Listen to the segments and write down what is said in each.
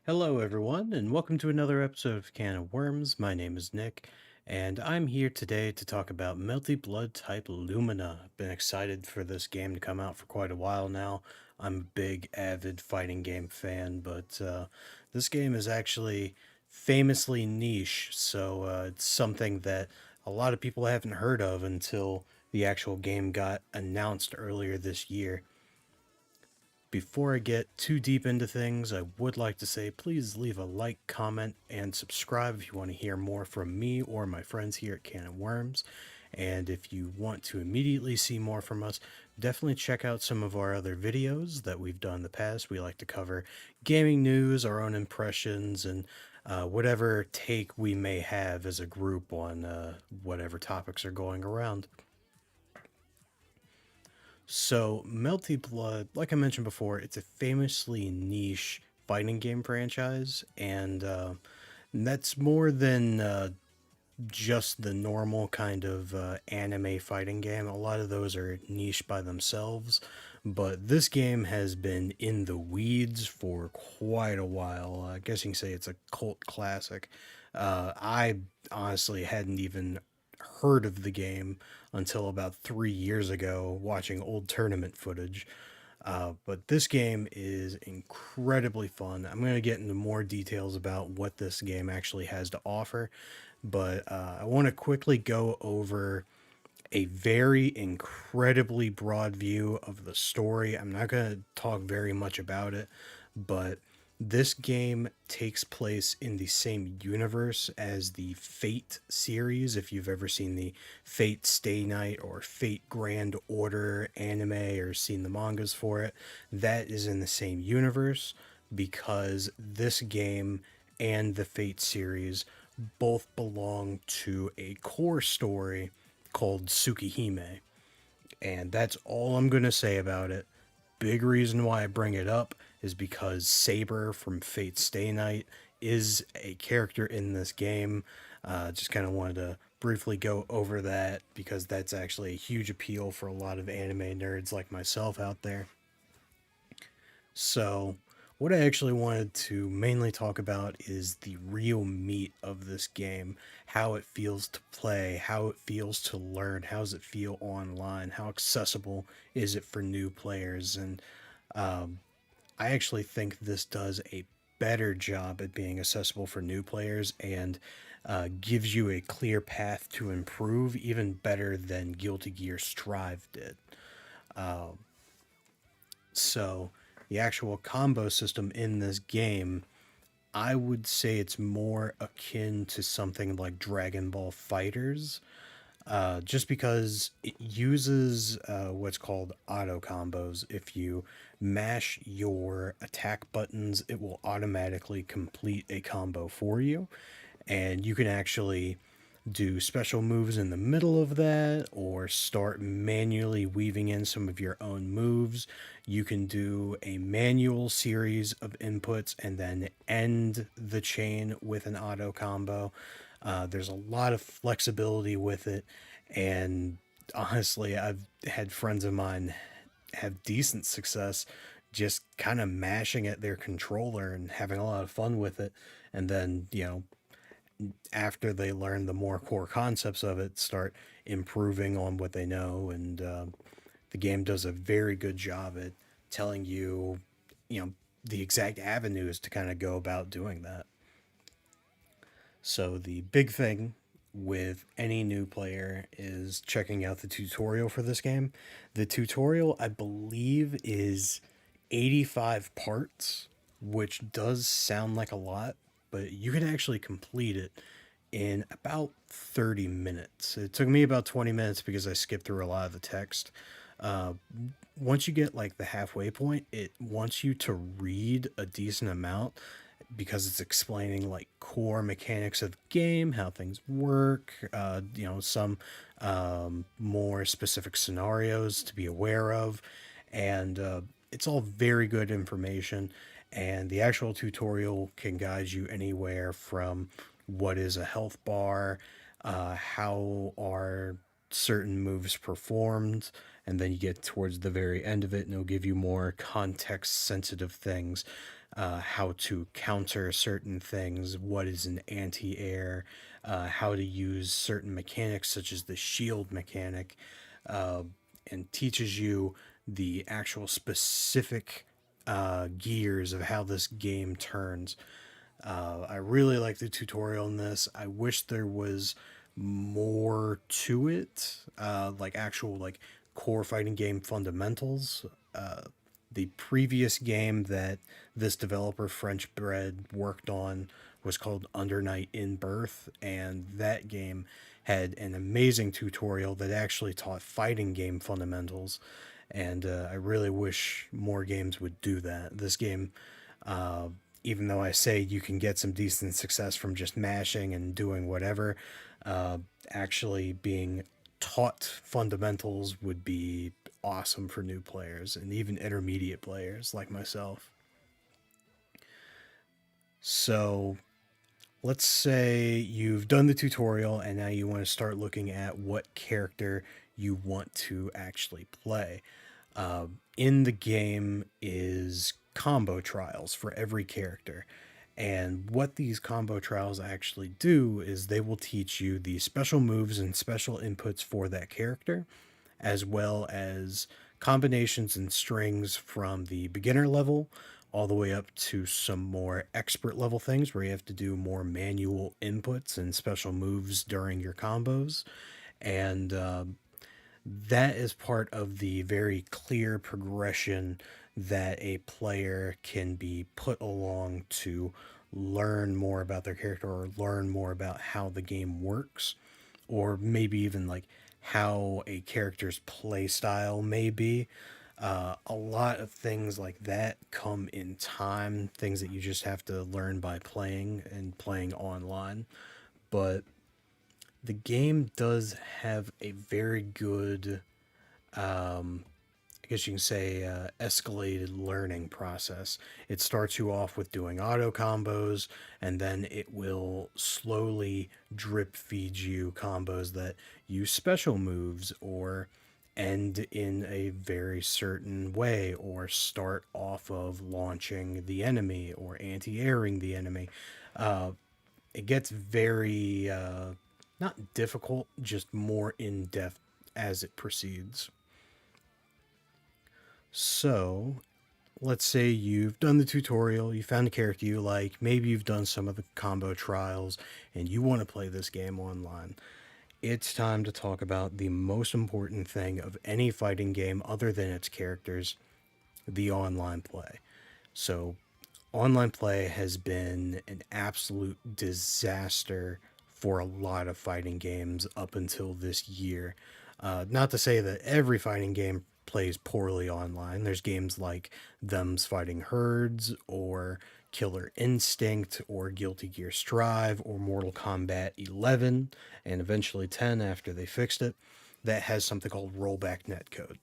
Hello, everyone, and welcome to another episode of Can of Worms. My name is Nick, and I'm here today to talk about Melty Blood type Lumina. I've been excited for this game to come out for quite a while now. I'm a big, avid fighting game fan, but this game is actually famously niche, so it's something that a lot of people haven't heard of until the actual game got announced earlier this year. Before I get too deep into things, I would like to say please leave a like, comment, and subscribe if you want to hear more from me or my friends here at Can of Worms. And if you want to immediately see more from us, definitely check out some of our other videos that we've done in the past. We like to cover gaming news, our own impressions, and whatever take we may have as a group on whatever topics are going around. So, Melty Blood, like I mentioned before, it's a famously niche fighting game franchise, and that's more than just the normal kind of anime fighting game. A lot of those are niche by themselves, but this game has been in the weeds for quite a while. I guess you can say it's a cult classic. I honestly hadn't even heard of the game until about 3 years ago, watching old tournament footage. But this game is incredibly fun. I'm going to get into more details about what this game actually has to offer, but I want to quickly go over a very incredibly broad view of the story. I'm not going to talk very much about it, but this game takes place in the same universe as the Fate series. If you've ever seen the Fate Stay Night or Fate Grand Order anime or seen the mangas for it, that is in the same universe because this game and the Fate series both belong to a core story called Tsukihime. And that's all I'm going to say about it. Big reason why I bring it up is because Saber from Fate Stay Night is a character in this game. Just kind of wanted to briefly go over that because that's actually a huge appeal for a lot of anime nerds like myself out there. So, what I actually wanted to mainly talk about is the real meat of this game, how it feels to play, how it feels to learn, how does it feel online, how accessible is it for new players, and um, I actually think this does a better job at being accessible for new players and gives you a clear path to improve even better than Guilty Gear Strive did. Um, so the actual combo system in this game, I would say it's more akin to something like Dragon Ball Fighters, just because it uses what's called auto combos. If you mash your attack buttons, it will automatically complete a combo for you, and you can actually do special moves in the middle of that or start manually weaving in some of your own moves. You can do a manual series of inputs and then end the chain with an auto combo. There's a lot of flexibility with it, and honestly, I've had friends of mine have decent success just kind of mashing at their controller and having a lot of fun with it. And then, after they learn the more core concepts of it, start improving on what they know. And the game does a very good job at telling you, you know, the exact avenues to kind of go about doing that. So the big thing with any new player is checking out the tutorial for this game. The tutorial, I believe, is 85 parts, which does sound like a lot, but you can actually complete it in about 30 minutes. It took me about 20 minutes because I skipped through a lot of the text. Uh, Once you get like the halfway point, it wants you to read a decent amount because it's explaining like core mechanics of the game, how things work, some more specific scenarios to be aware of, and it's all very good information. And the actual tutorial can guide you anywhere from what is a health bar, how are certain moves performed, and then you get towards the very end of it and it'll give you more context sensitive things. how to counter certain things, what is an anti-air, how to use certain mechanics such as the shield mechanic, uh, and teaches you the actual specific gears of how this game turns. I really like the tutorial in this. I wish there was more to it, like actual like core fighting game fundamentals. The previous game that this developer French Bread worked on was called Under Night in Birth, and that game had an amazing tutorial that actually taught fighting game fundamentals. And I really wish more games would do that. This game, uh, even though I say you can get some decent success from just mashing and doing whatever, uh, actually being taught fundamentals would be awesome for new players and even intermediate players like myself. So let's say you've done the tutorial and now you want to start looking at what character you want to actually play. In the game is combo trials for every character. And what these combo trials actually do is they will teach you the special moves and special inputs for that character, as well as combinations and strings from the beginner level all the way up to some more expert level things where you have to do more manual inputs and special moves during your combos. And that is part of the very clear progression that a player can be put along to learn more about their character or learn more about how the game works, or maybe even like how a character's play style may be. A lot of things like that come in time, things that you just have to learn by playing and playing online. But the game does have a very good, I guess you can say, escalated learning process. It starts you off with doing auto combos, and then it will slowly drip feed you combos that use special moves or end in a very certain way, or start off of launching the enemy or anti airing the enemy. It gets very, not difficult, just more in depth as it proceeds. So, let's say you've done the tutorial, you found a character you like, maybe you've done some of the combo trials, and you want to play this game online. It's time to talk about the most important thing of any fighting game other than its characters, the online play. So, online play has been an absolute disaster for a lot of fighting games up until this year. Not to say that every fighting game plays poorly online. There's games like Them's Fighting Herds, or Killer Instinct, or Guilty Gear Strive, or Mortal Kombat 11, and eventually 10 after they fixed it, that has something called rollback netcode.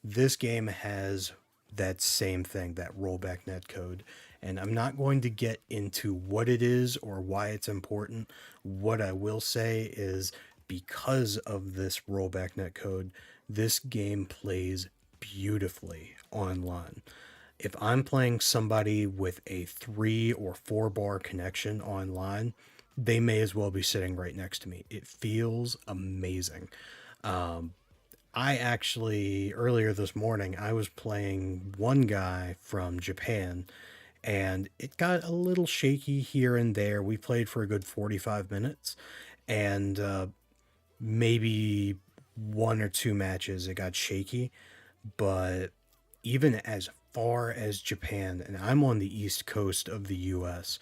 This game has that same thing, that rollback netcode. And I'm not going to get into what it is or why it's important. What I will say is because of this rollback netcode, this game plays beautifully online. If I'm playing somebody with a 3 or 4 bar connection online, they may as well be sitting right next to me. It feels amazing. I actually, earlier this morning, I was playing one guy from Japan, and it got a little shaky here and there. We played for a good 45 minutes, and maybe 1 or 2 matches it got shaky. But even as far as Japan, and I'm on the east coast of the US,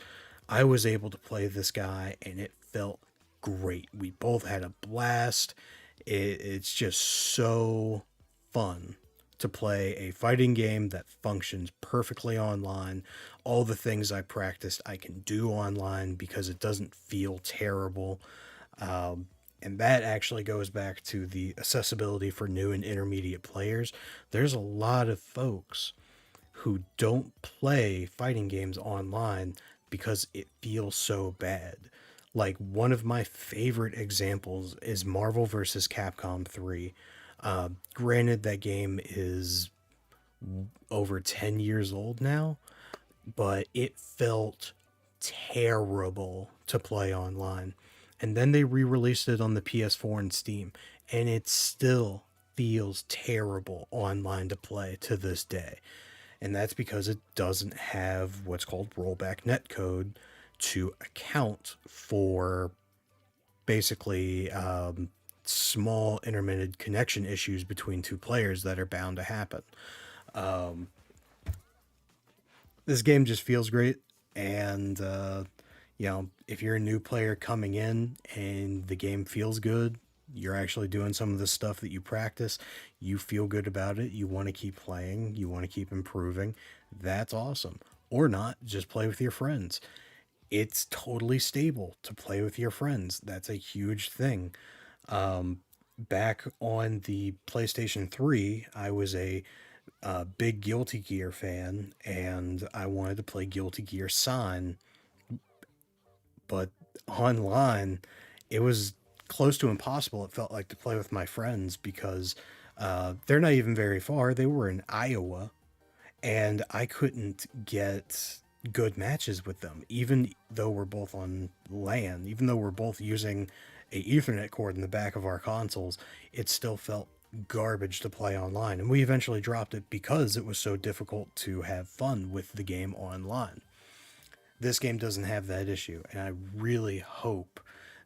I was able to play this guy and it felt great. We both had a blast. It's just so fun to play a fighting game that functions perfectly online. All the things I practiced, I can do online because it doesn't feel terrible. And that actually goes back to the accessibility for new and intermediate players. There's a lot of folks who don't play fighting games online because it feels so bad. Like one of my favorite examples is Marvel vs. Capcom 3. Granted, that game is over 10 years old now. but it felt terrible to play online. And then they re-released it on the PS4 and Steam, and it still feels terrible online to play to this day. And that's because it doesn't have what's called rollback netcode to account for basically small intermittent connection issues between two players that are bound to happen. Um, this game just feels great, and if you're a new player coming in and the game feels good, you're actually doing some of the stuff that you practice, you feel good about it, you want to keep playing, you want to keep improving, that's awesome. Or not, just play with your friends. It's totally stable to play with your friends. That's a huge thing. Um, Back on the PlayStation 3, I was a big Guilty Gear fan, and I wanted to play Guilty Gear Sign, but online, it was close to impossible. It felt like to play with my friends because they're not even very far. They were in Iowa, and I couldn't get good matches with them, even though we're both on LAN, even though we're both using a Ethernet cord in the back of our consoles. It still felt garbage to play online, and we eventually dropped it because it was so difficult to have fun with the game online. This game doesn't have that issue, and I really hope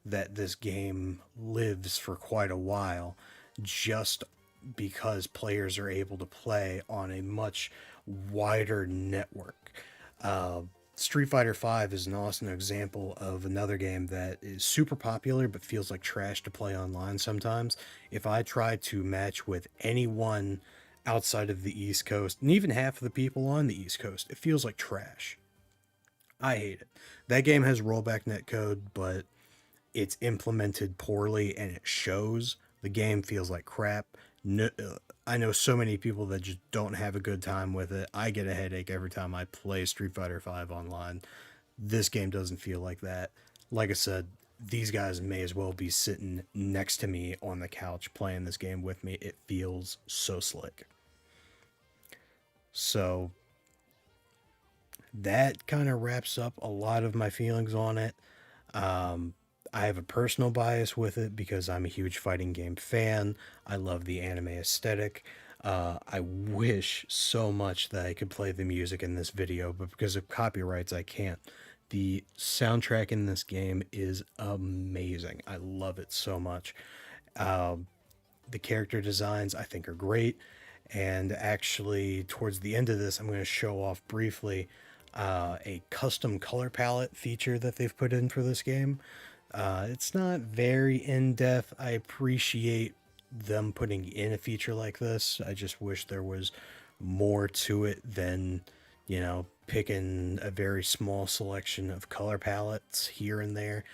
that this game lives for quite a while, just because players are able to play on a much wider network. Uh, Street Fighter V is an awesome example of another game that is super popular but feels like trash to play online sometimes. If I try to match with anyone outside of the East Coast, and even half of the people on the East Coast, it feels like trash. I hate it. That game has rollback netcode, but it's implemented poorly and it shows. The game feels like crap. No, I know so many people that just don't have a good time with it. I get a headache every time I play Street Fighter V online. This game doesn't feel like that. Like I said, these guys may as well be sitting next to me on the couch playing this game with me. It feels so slick. So that kind of wraps up a lot of my feelings on it. Um, I have a personal bias with it because I'm a huge fighting game fan. I love the anime aesthetic. I wish so much that I could play the music in this video, but because of copyrights, I can't. The soundtrack in this game is amazing. I love it so much. Um, the character designs I think are great. And actually, towards the end of this, I'm going to show off briefly a custom color palette feature that they've put in for this game. It's not very in depth. I appreciate them putting in a feature like this. I just wish there was more to it than, picking a very small selection of color palettes here and there.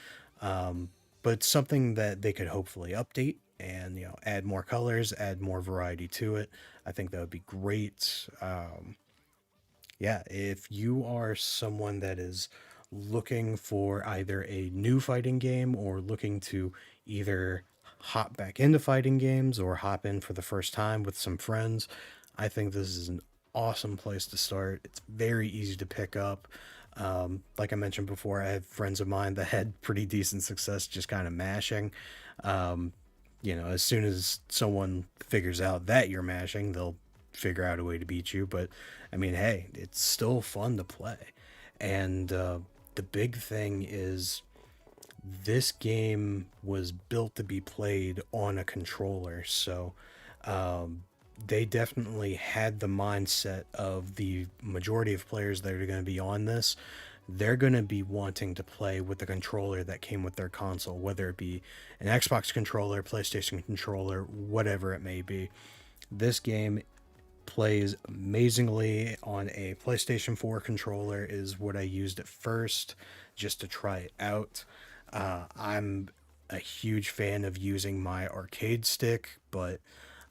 But something that they could hopefully update and, add more colors, add more variety to it. I think that would be great. Yeah, if you are someone that is looking for either a new fighting game or looking to either hop back into fighting games or hop in for the first time with some friends, I think this is an awesome place to start. It's very easy to pick up. Like I mentioned before, I have friends of mine that had pretty decent success just kind of mashing. Um, as soon as someone figures out that you're mashing, they'll figure out a way to beat you. But I mean, hey, it's still fun to play. And the big thing is this game was built to be played on a controller. So um, they definitely had the mindset of the majority of players that are going to be on this. They're going to be wanting to play with the controller that came with their console, whether it be an Xbox controller, PlayStation controller, whatever it may be. This game plays amazingly on a PlayStation 4 controller, is what I used at first just to try it out. I'm a huge fan of using my arcade stick, but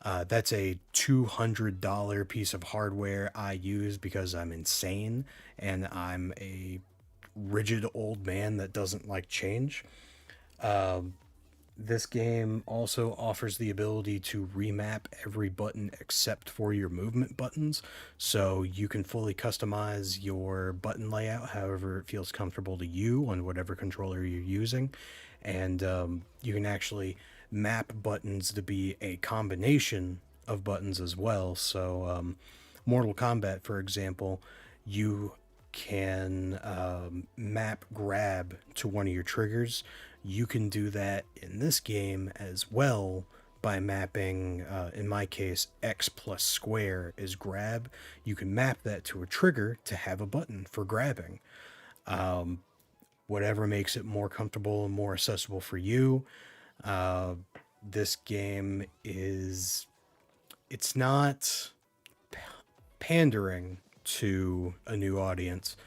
that's a $200 piece of hardware I use because I'm insane and I'm a rigid old man that doesn't like change. Um, This game also offers the ability to remap every button except for your movement buttons, so you can fully customize your button layout however it feels comfortable to you on whatever controller you're using. And you can actually map buttons to be a combination of buttons as well. So, Mortal Kombat, for example, you can map grab to one of your triggers. You can do that in this game as well by mapping, in my case, X plus square is grab. You can map that to a trigger to have a button for grabbing. Whatever makes it more comfortable and more accessible for you. Uh, this game is, it's not pandering to a new audience,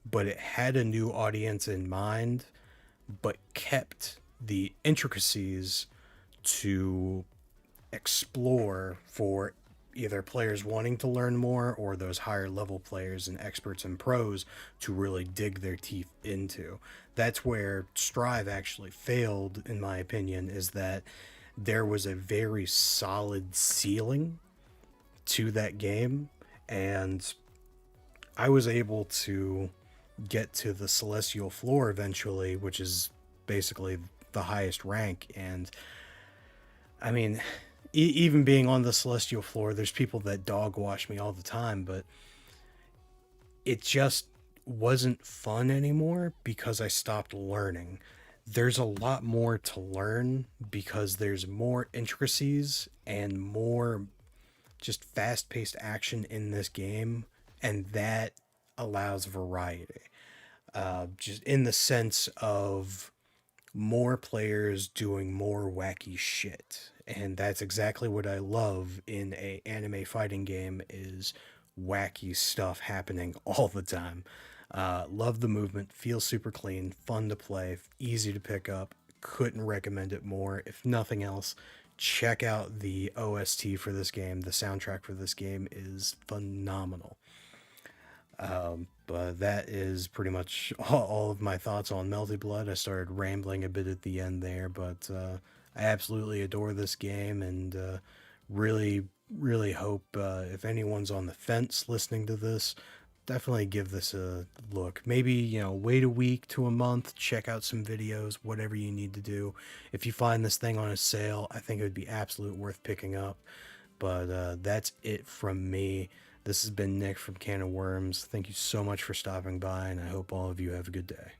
but it had a new audience in mind, but kept the intricacies to explore for either players wanting to learn more or those higher level players and experts and pros to really dig their teeth into. That's where Strive actually failed, in my opinion, is that there was a very solid ceiling to that game, and I was able to get to the celestial floor eventually, which is basically the highest rank. And I mean, even being on the celestial floor, there's people that dog wash me all the time, but it just wasn't fun anymore because I stopped learning. There's a lot more to learn because there's more intricacies and more just fast paced action in this game, and that allows variety. Just in the sense of more players doing more wacky shit, and that's exactly what I love in a anime fighting game is wacky stuff happening all the time. Love the movement, feels super clean, fun to play, easy to pick up. Couldn't recommend it more. If nothing else, check out the OST for this game. The soundtrack for this game is phenomenal. But that is pretty much all of my thoughts on Melty Blood. I started rambling a bit at the end there, but I absolutely adore this game and really, really hope if anyone's on the fence listening to this, definitely give this a look. Maybe, wait a week to a month, check out some videos, whatever you need to do. If you find this thing on a sale, I think it would be absolute worth picking up. But that's it from me. This has been Nick from Can of Worms. Thank you so much for stopping by, and I hope all of you have a good day.